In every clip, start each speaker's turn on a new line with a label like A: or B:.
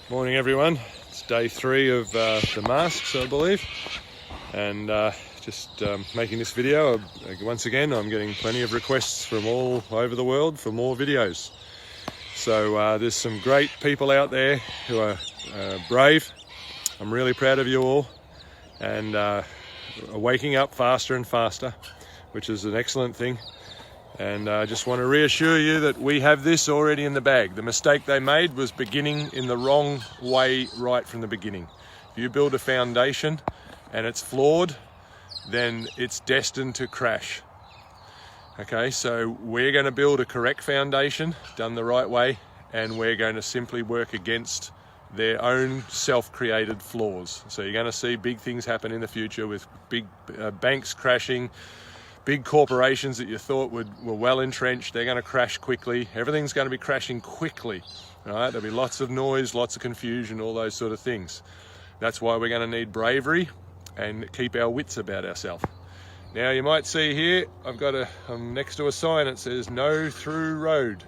A: Morning everyone, it's day 3 of the masks, I believe, and just making this video. Once again, I'm getting plenty of requests from all over the world for more videos. So there's some great people out there who are brave. I'm really proud of you all, and are waking up faster and faster, which is an excellent thing. And I just want to reassure you that we have this already in the bag. The mistake they made was beginning in the wrong way right from the beginning. If you build a foundation and it's flawed, then it's destined to crash. Okay, so we're going to build a correct foundation, done the right way, and we're going to simply work against their own self-created flaws. So you're going to see big things happen in the future with big banks crashing. Big corporations that you thought were well entrenched, they're going to crash quickly. Everything's going to be crashing quickly. All right? There'll be lots of noise, lots of confusion, all those sort of things. That's why we're going to need bravery and keep our wits about ourselves. Now you might see here, I'm next to a sign that says no through road.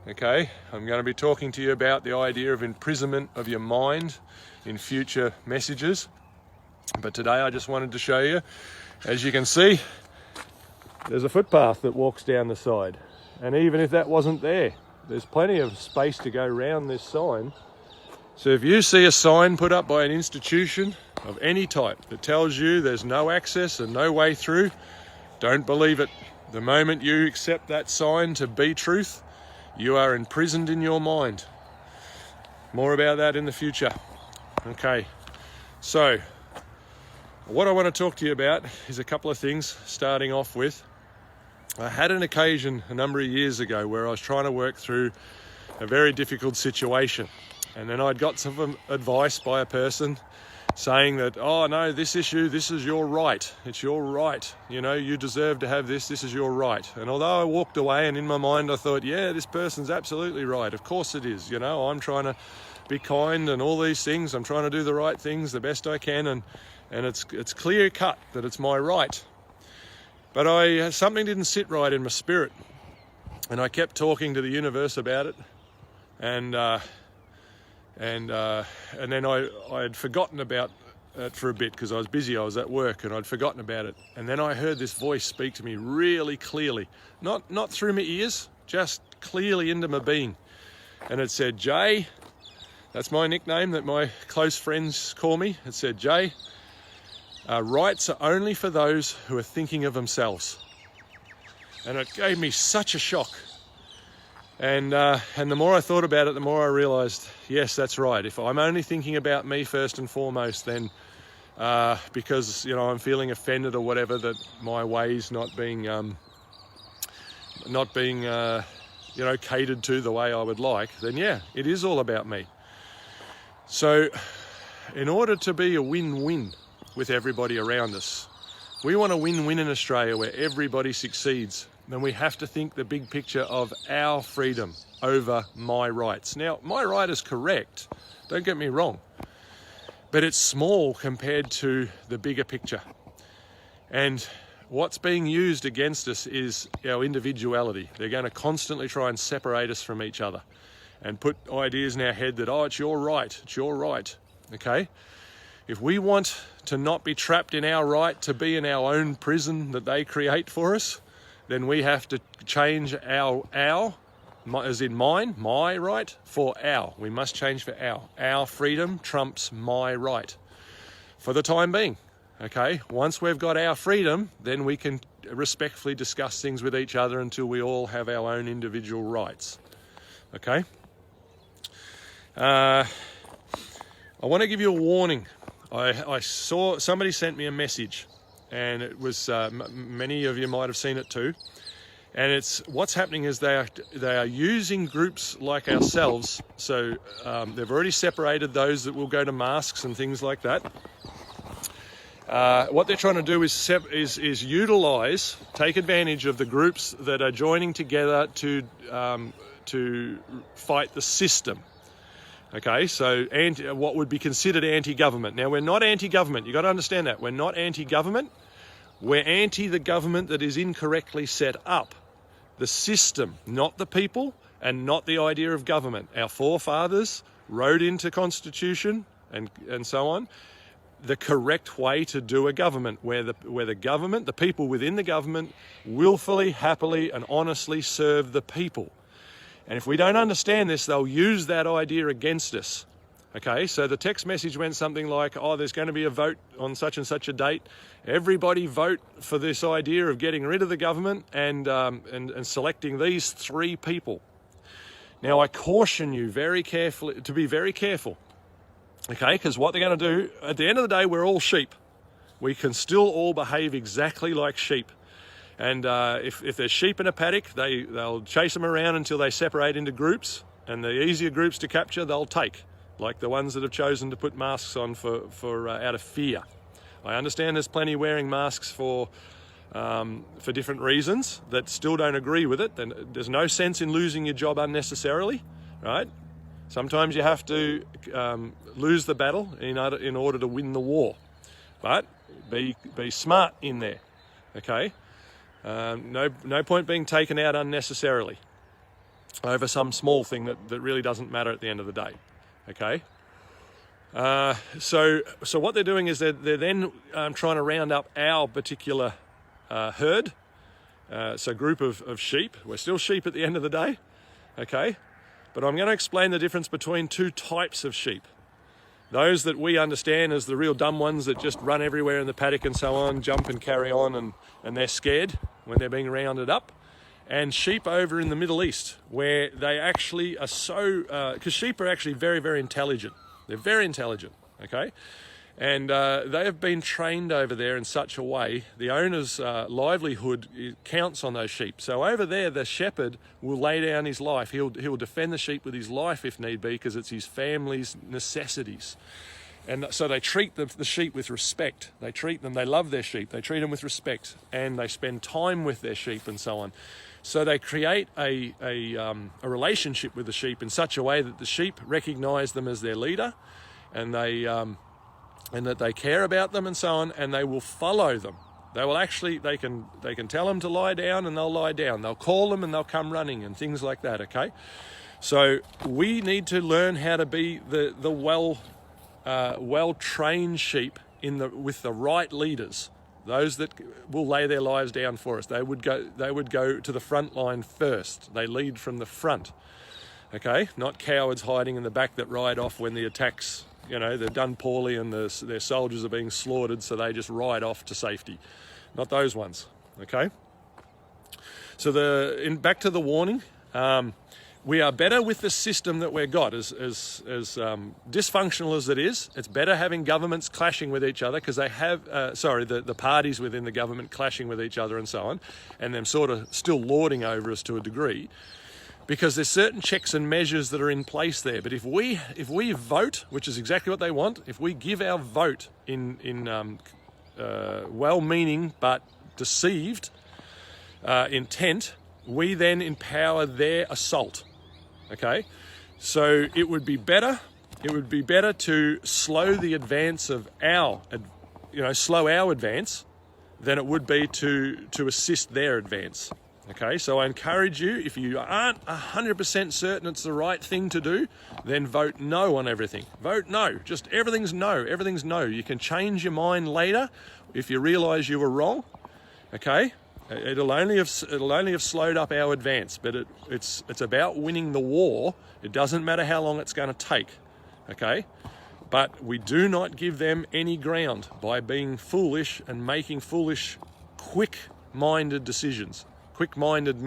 A: Okay, I'm going to be talking to you about the idea of imprisonment of your mind in future messages. But today I just wanted to show you, as you can see, there's a footpath that walks down the side, and even if that wasn't there, there's plenty of space to go around this sign. So if you see a sign put up by an institution of any type that tells you there's no access and no way through, don't believe it. The moment you accept that sign to be truth, you are imprisoned in your mind. More about that in the future. Okay, so what I want to talk to you about is a couple of things, starting off with, I had an occasion a number of years ago where I was trying to work through a very difficult situation, and then I'd got some advice by a person saying that, oh no, this issue, this is your right, it's your right, you know, you deserve to have this is your right. And although I walked away and in my mind I thought, yeah, this person's absolutely right, of course it is, you know, I'm trying to be kind and all these things, I'm trying to do the right things the best I can, and it's clear cut that it's my right. But something didn't sit right in my spirit, and I kept talking to the universe about it, and then I had forgotten about it for a bit because I was busy, I was at work, and I'd forgotten about it. And then I heard this voice speak to me really clearly, not through my ears, just clearly into my being, and it said, Jay, that's my nickname that my close friends call me. It said, Jay, rights are only for those who are thinking of themselves. And it gave me such a shock. And the more I thought about it, the more I realized, yes, that's right. If I'm only thinking about me first and foremost, then because, you know, I'm feeling offended or whatever, that my way's not being you know, catered to the way I would like, then yeah, it is all about me. So in order to be a win-win with everybody around us, we want a win-win in Australia where everybody succeeds, then we have to think the big picture of our freedom over my rights. Now, my right is correct, don't get me wrong, but it's small compared to the bigger picture. And what's being used against us is our individuality. They're going to constantly try and separate us from each other and put ideas in our head that, oh, it's your right, okay? If we want to not be trapped in our right to be in our own prison that they create for us, then we have to change our, as in mine, my right, for our. We must change for our. Our freedom trumps my right for the time being, okay? Once we've got our freedom, then we can respectfully discuss things with each other until we all have our own individual rights, okay? I want to give you a warning. I saw somebody sent me a message, and it was many of you might have seen it too, and it's what's happening is they are using groups like ourselves. So they've already separated those that will go to masks and things like that. What they're trying to do is utilize, take advantage of the groups that are joining together to fight the system. Okay, so what would be considered anti-government. Now, we're not anti-government. You've got to understand that. We're not anti-government. We're anti the government that is incorrectly set up. The system, not the people, and not the idea of government. Our forefathers wrote into Constitution and so on, the correct way to do a government, where the government, the people within the government, willfully, happily and honestly serve the people. And if we don't understand this, they'll use that idea against us. Okay, so the text message went something like, oh, there's going to be a vote on such and such a date. Everybody vote for this idea of getting rid of the government and selecting these 3 people. Now, I caution you very carefully to be very careful. Okay, because what they're going to do, at the end of the day, we're all sheep. We can still all behave exactly like sheep. And if there's sheep in a paddock, they'll chase them around until they separate into groups. And the easier groups to capture, they'll take, like the ones that have chosen to put masks on for out of fear. I understand there's plenty wearing masks for different reasons that still don't agree with it. Then there's no sense in losing your job unnecessarily, right? Sometimes you have to lose the battle in order to win the war, but be smart in there, okay? No point being taken out unnecessarily over some small thing that really doesn't matter at the end of the day, okay? So what they're doing is they're then trying to round up our particular herd, so group of sheep. We're still sheep at the end of the day, okay? But I'm going to explain the difference between 2 types of sheep. Those that we understand as the real dumb ones that just run everywhere in the paddock and so on, jump and carry on, and they're scared when they're being rounded up. And sheep over in the Middle East, where they actually are so, because sheep are actually very, very intelligent. They're very intelligent, okay? And they have been trained over there in such a way, the owner's livelihood counts on those sheep. So over there, the shepherd will lay down his life. He'll defend the sheep with his life if need be, because it's his family's necessities. And so they treat the sheep with respect. They treat them, they love their sheep. They treat them with respect, and they spend time with their sheep and so on. So they create a relationship with the sheep in such a way that the sheep recognize them as their leader, and that they care about them and so on, and they will follow them. They will actually, they can tell them to lie down and they'll lie down. They'll call them and they'll come running and things like that, okay? So we need to learn how to be the well-trained sheep with the right leaders, those that will lay their lives down for us. They would go to the front line first. They lead from the front, okay? Not cowards hiding in the back that ride off when the attacks, they're done poorly and their soldiers are being slaughtered, so they just ride off to safety. Not those ones, okay? So back to the warning, we are better with the system that we've got. As dysfunctional as it is, it's better having governments clashing with each other, because they have, the parties within the government clashing with each other and so on, and them sort of still lording over us to a degree, because there's certain checks and measures that are in place there. But if we vote, which is exactly what they want, if we give our vote in well-meaning but deceived intent, we then empower their assault. Okay, so it would be better to slow the advance of slow our advance than it would be to assist their advance. Okay, so I encourage you, if you aren't 100% certain it's the right thing to do, then vote no on everything. Vote no. Just everything's no. Everything's no. You can change your mind later if you realise you were wrong. Okay, it'll only have slowed up our advance, but it's about winning the war. It doesn't matter how long it's going to take. Okay, but we do not give them any ground by being foolish and making foolish, quick-minded decisions. Quick-minded,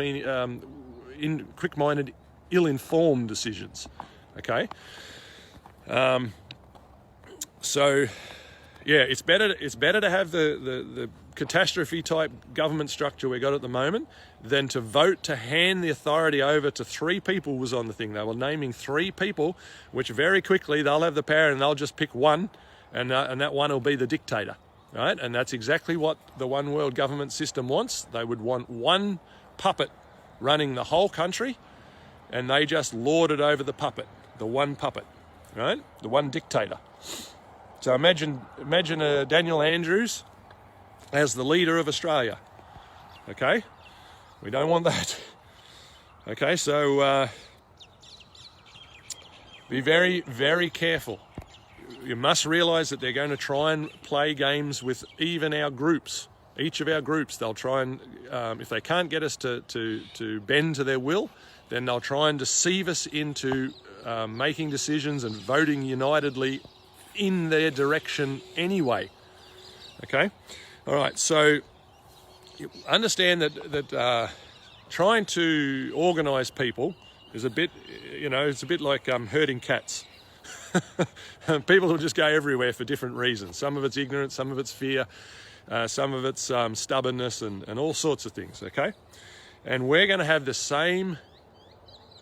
A: ill-informed decisions. Okay. So, yeah, it's better to have the catastrophe type government structure we got at the moment than to vote to hand the authority over to 3 people. Was on the thing. They were naming 3 people, which very quickly they'll have the power and they'll just pick one, and that one will be the dictator. Right? And that's exactly what the one world government system wants. They would want one puppet running the whole country, and they just lord it over the puppet, the one puppet, right? The one dictator. So imagine Daniel Andrews as the leader of Australia. Okay? We don't want that. Okay, so Be very, very careful. You must realize that they're going to try and play games with even our groups. Each of our groups, they'll try and, if they can't get us to bend to their will, then they'll try and deceive us into making decisions and voting unitedly in their direction anyway. Okay? All right, so understand that trying to organize people is a bit, it's a bit like herding cats. People will just go everywhere for different reasons. Some of it's ignorance, some of it's fear, some of it's stubbornness and all sorts of things, okay? And we're going to have the same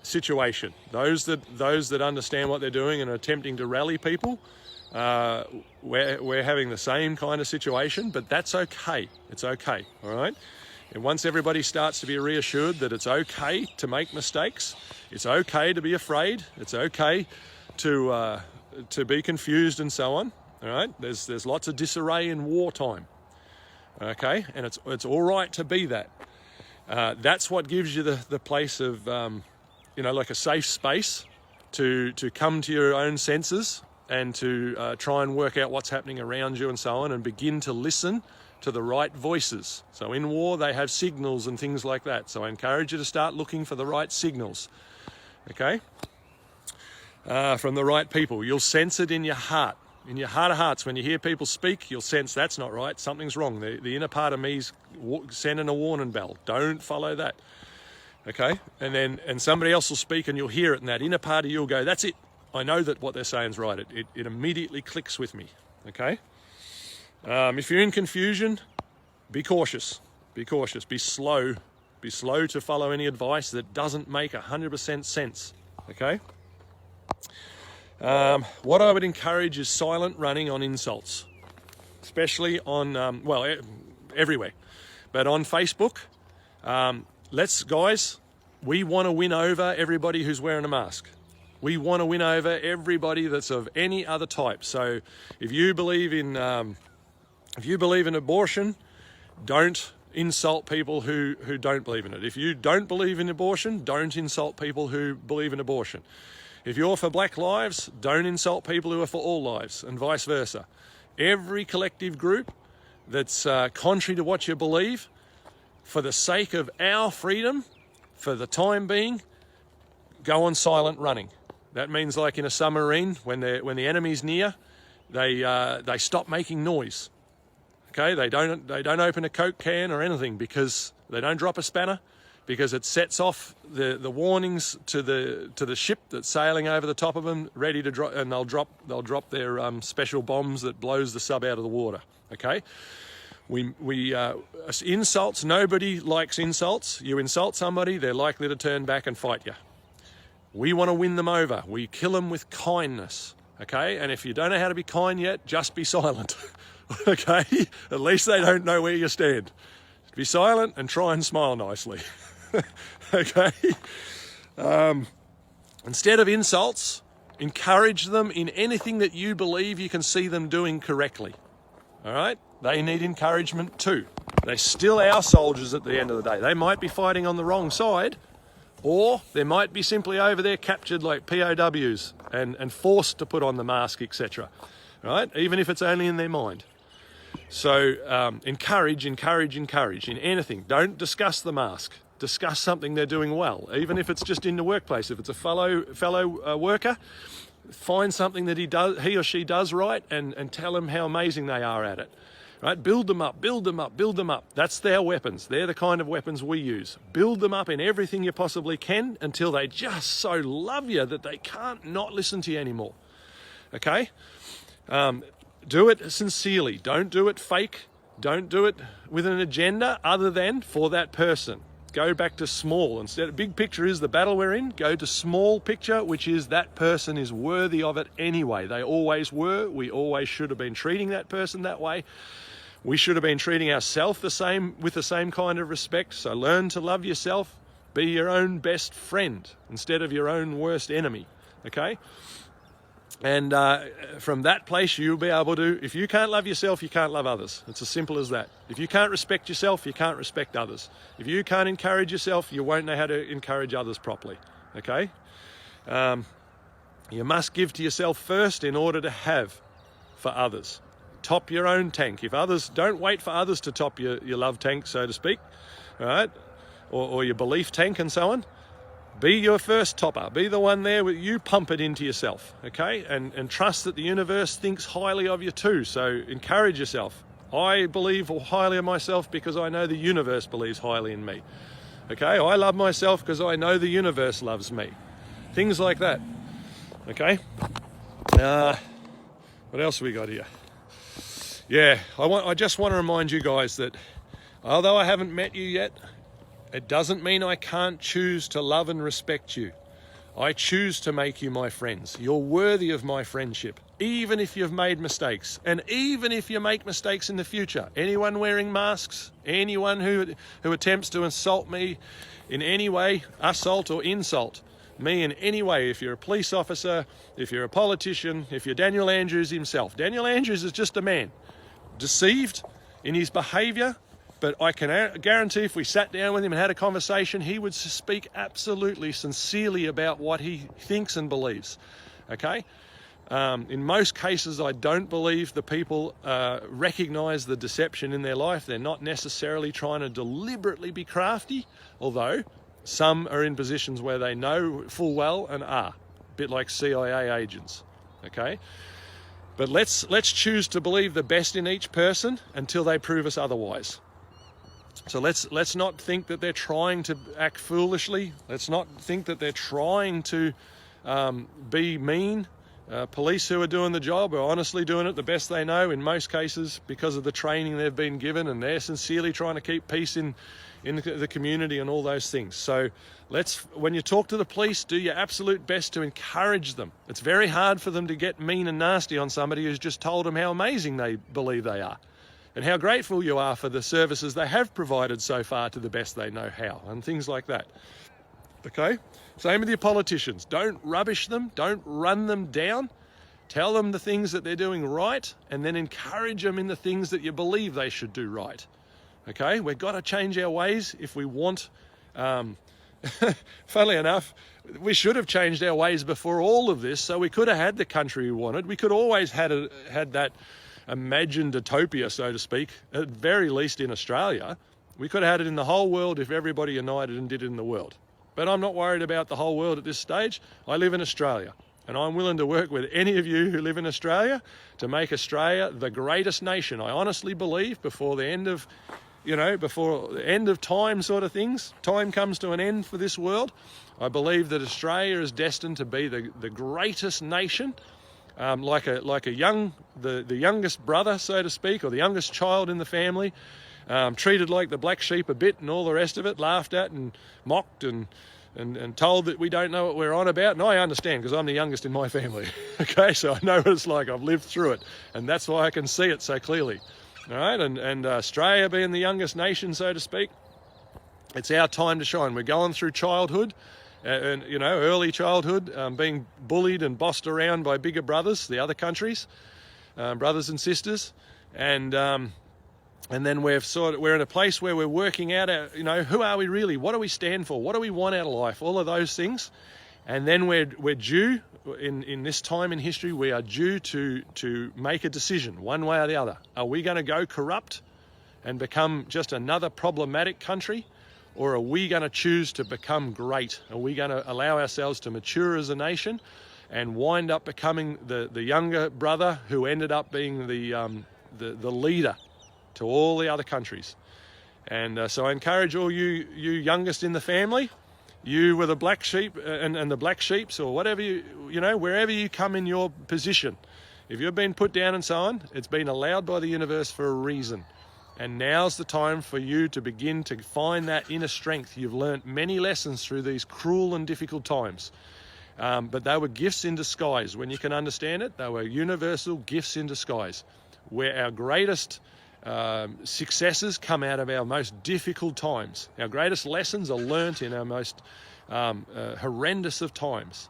A: situation. Those that understand what they're doing and are attempting to rally people, we're having the same kind of situation, but that's okay. It's okay, all right? And once everybody starts to be reassured that it's okay to make mistakes, it's okay to be afraid, it's okay to be confused and so on, all right? There's lots of disarray in wartime, okay? And it's all right to be that. That's what gives you the place of, like a safe space to come to your own senses and to try and work out what's happening around you and so on, and begin to listen to the right voices. So in war, they have signals and things like that. So I encourage you to start looking for the right signals, okay? From the right people. You'll sense it in your heart. In your heart of hearts, when you hear people speak, you'll sense that's not right, something's wrong. The inner part of me's sending a warning bell. Don't follow that, okay? And somebody else will speak and you'll hear it, and that inner part of you will go, that's it. I know that what they're saying is right. It immediately clicks with me, okay? If you're in confusion, be cautious. Be cautious. Be slow. Be slow to follow any advice that doesn't make 100% sense, okay? What I would encourage is silent running on insults, especially on, everywhere. But on Facebook, guys, we want to win over everybody who's wearing a mask. We want to win over everybody that's of any other type. So if you believe in abortion, don't insult people who don't believe in it. If you don't believe in abortion, don't insult people who believe in abortion. If you're for Black lives, don't insult people who are for all lives, and vice versa. Every collective group that's contrary to what you believe, for the sake of our freedom, for the time being, go on silent running. That means, like in a submarine, when the enemy's near, they stop making noise. Okay, they don't open a Coke can or anything, because they don't drop a spanner, because it sets off the warnings to the ship that's sailing over the top of them, ready to drop, and they'll drop their special bombs that blows the sub out of the water. Okay, insults. Nobody likes insults. You insult somebody, they're likely to turn back and fight you. We want to win them over. We kill them with kindness. Okay, and if you don't know how to be kind yet, just be silent. Okay, at least they don't know where you stand. Be silent and try and smile nicely. Okay, instead of insults, encourage them in anything that you believe you can see them doing correctly. All right, they need encouragement too. They're still our soldiers at the end of the day. They might be fighting on the wrong side, or they might be simply over there captured like POWs and forced to put on the mask, etc. Right, even if it's only in their mind. So encourage in anything. Don't discuss the mask. Discuss something they're doing well, even if it's just in the workplace. If it's a fellow worker, find something that he or she does right, and tell them how amazing they are at it. Right? Build them up. That's their weapons. They're the kind of weapons we use. Build them up in everything you possibly can until they just so love you that they can't not listen to you anymore. Okay? Do it sincerely. Don't do it fake. Don't do it with an agenda other than for that person. Go back to small. Instead, big picture is the battle we're in. Go to small picture, which is that person is worthy of it anyway. They always were. We always should have been treating that person that way. We should have been treating ourselves with the same kind of respect. So learn to love yourself. Be your own best friend instead of your own worst enemy. Okay? And from that place, you'll be able to, if you can't love yourself, you can't love others. It's as simple as that. If you can't respect yourself, you can't respect others. If you can't encourage yourself, you won't know how to encourage others properly. Okay? You must give to yourself first in order to have for others. Top your own tank. Don't wait for others to top your love tank, so to speak, all right? Or your belief tank and so on. Be your first topper. Be the one there where you pump it into yourself, okay? And trust that the universe thinks highly of you too, so encourage yourself. I believe highly of myself because I know the universe believes highly in me, okay? I love myself because I know the universe loves me. Things like that, okay? What else have we got here? Yeah, I just want to remind you guys that although I haven't met you yet, it doesn't mean I can't choose to love and respect you. I choose to make you my friends. You're worthy of my friendship, even if you've made mistakes. And even if you make mistakes in the future, anyone wearing masks, anyone who attempts to insult me in any way, assault or insult me in any way, if you're a police officer, if you're a politician, if you're Daniel Andrews himself. Daniel Andrews is just a man, deceived in his behaviour, but I can guarantee if we sat down with him and had a conversation, he would speak absolutely sincerely about what he thinks and believes, okay? In most cases, I don't believe the people recognise the deception in their life. They're not necessarily trying to deliberately be crafty, although some are in positions where they know full well and are, a bit like CIA agents, okay? But let's choose to believe the best in each person until they prove us otherwise. So let's not think that they're trying to act foolishly. Let's not think that they're trying to be mean. Police who are doing the job are honestly doing it the best they know in most cases because of the training they've been given, and they're sincerely trying to keep peace in the community and all those things. So when you talk to the police, do your absolute best to encourage them. It's very hard for them to get mean and nasty on somebody who's just told them how amazing they believe they are, and how grateful you are for the services they have provided so far to the best they know how, and things like that. Okay? Same with your politicians. Don't rubbish them. Don't run them down. Tell them the things that they're doing right, and then encourage them in the things that you believe they should do right. Okay? We've got to change our ways if we want... funnily enough, we should have changed our ways before all of this, so we could have had the country we wanted. We could always had that imagined utopia, so to speak, at very least in Australia. We could have had it in the whole world if everybody united and did it in the world. But I'm not worried about the whole world at this stage. I live in Australia, and I'm willing to work with any of you who live in Australia to make Australia the greatest nation. I honestly believe before the end of time sort of things, time comes to an end for this world, I believe that Australia is destined to be the greatest nation. The youngest brother, so to speak, or the youngest child in the family, treated like the black sheep a bit and all the rest of it, laughed at and mocked and told that we don't know what we're on about. And I understand because I'm the youngest in my family, okay? So I know what it's like. I've lived through it, and that's why I can see it so clearly, all right? And Australia being the youngest nation, so to speak, it's our time to shine. We're going through childhood, early childhood, being bullied and bossed around by bigger brothers, the other countries, brothers and sisters, and then we're in a place where we're working out, who are we really? What do we stand for? What do we want out of life? All of those things, and then we're due in this time in history. We are due to make a decision, one way or the other. Are we going to go corrupt and become just another problematic country? Or are we going to choose to become great? Are we going to allow ourselves to mature as a nation and wind up becoming the younger brother who ended up being the leader to all the other countries? And so I encourage all you youngest in the family, you were the black sheep and the black sheeps, or whatever wherever you come in your position. If you've been put down and so on, it's been allowed by the universe for a reason. And now's the time for you to begin to find that inner strength. You've learnt many lessons through these cruel and difficult times. But they were gifts in disguise. When you can understand it, they were universal gifts in disguise. Where our greatest successes come out of our most difficult times. Our greatest lessons are learnt in our most horrendous of times.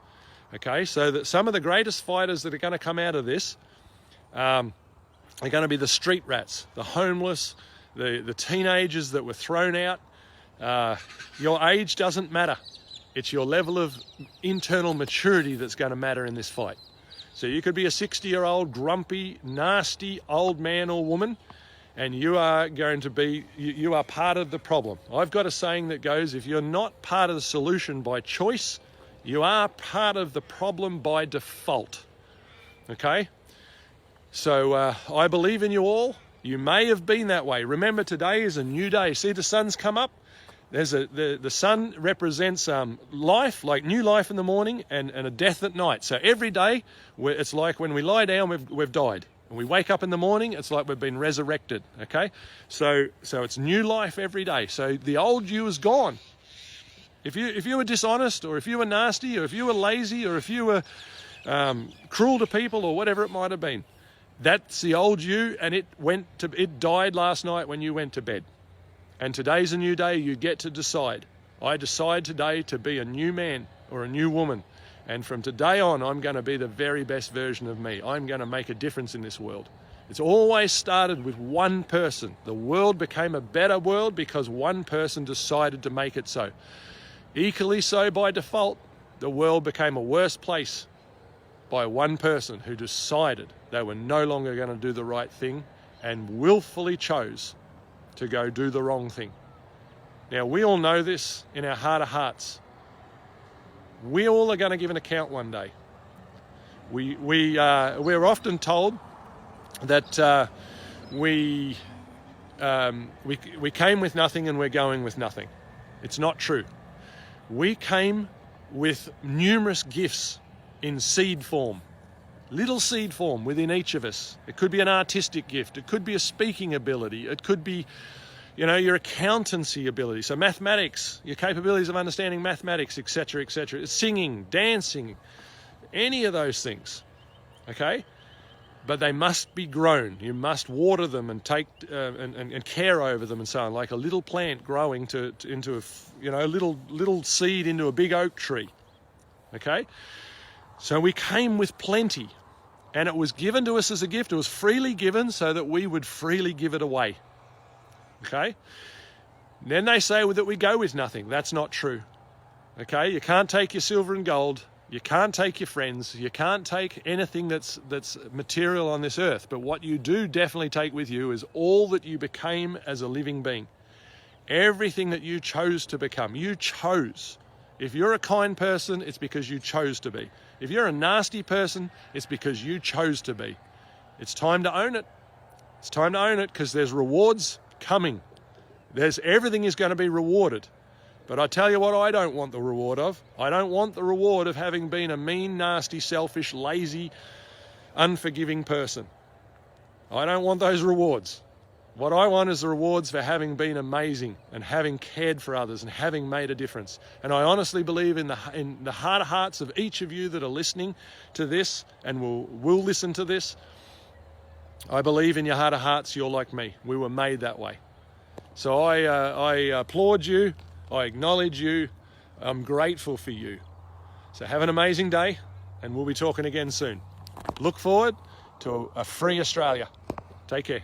A: Okay, so that some of the greatest fighters that are going to come out of this are going to be the street rats, the homeless, the teenagers that were thrown out. Your age doesn't matter. It's your level of internal maturity that's going to matter in this fight. So you could be a 60-year-old, grumpy, nasty old man or woman, and you are going to be, you are part of the problem. I've got a saying that goes, if you're not part of the solution by choice, you are part of the problem by default. Okay? So I believe in you all. You may have been that way. Remember, today is a new day. See the sun's come up? The sun represents life, like new life in the morning, and a death at night. So every day, it's like when we lie down, we've died. When we wake up in the morning, it's like we've been resurrected, okay? So it's new life every day. So the old you is gone. If you were dishonest, or if you were nasty, or if you were lazy, or if you were cruel to people, or whatever it might have been, that's the old you, and it died last night when you went to bed. And today's a new day. You get to decide. I decide today to be a new man or a new woman. And from today on, I'm going to be the very best version of me. I'm going to make a difference in this world. It's always started with one person. The world became a better world because one person decided to make it so. Equally so by default, the world became a worse place by one person who decided they were no longer going to do the right thing and willfully chose to go do the wrong thing. Now, we all know this in our heart of hearts. We all are going to give an account one day. We're often told that we came with nothing and we're going with nothing. It's not true. We came with numerous gifts in seed form, little seed form within each of us. It could be an artistic gift. It could be a speaking ability. It could be, your accountancy ability. So mathematics, your capabilities of understanding mathematics, etc., etc. Singing, dancing, any of those things, okay? But they must be grown. You must water them and take and care over them and so on, like a little plant growing into a little seed into a big oak tree, okay? So we came with plenty, and it was given to us as a gift. It was freely given so that we would freely give it away. Okay? Then they say that we go with nothing. That's not true. Okay? You can't take your silver and gold. You can't take your friends. You can't take anything that's material on this earth. But what you do definitely take with you is all that you became as a living being. Everything that you chose to become. You chose. If you're a kind person, it's because you chose to be. If you're a nasty person, it's because you chose to be. It's time to own it. It's time to own it, because there's rewards coming. Everything is going to be rewarded. But I tell you what I don't want the reward of. I don't want the reward of having been a mean, nasty, selfish, lazy, unforgiving person. I don't want those rewards. What I want is the rewards for having been amazing and having cared for others and having made a difference. And I honestly believe in the heart of hearts of each of you that are listening to this and will listen to this. I believe in your heart of hearts you're like me. We were made that way. So I applaud you. I acknowledge you. I'm grateful for you. So have an amazing day, and we'll be talking again soon. Look forward to a free Australia. Take care.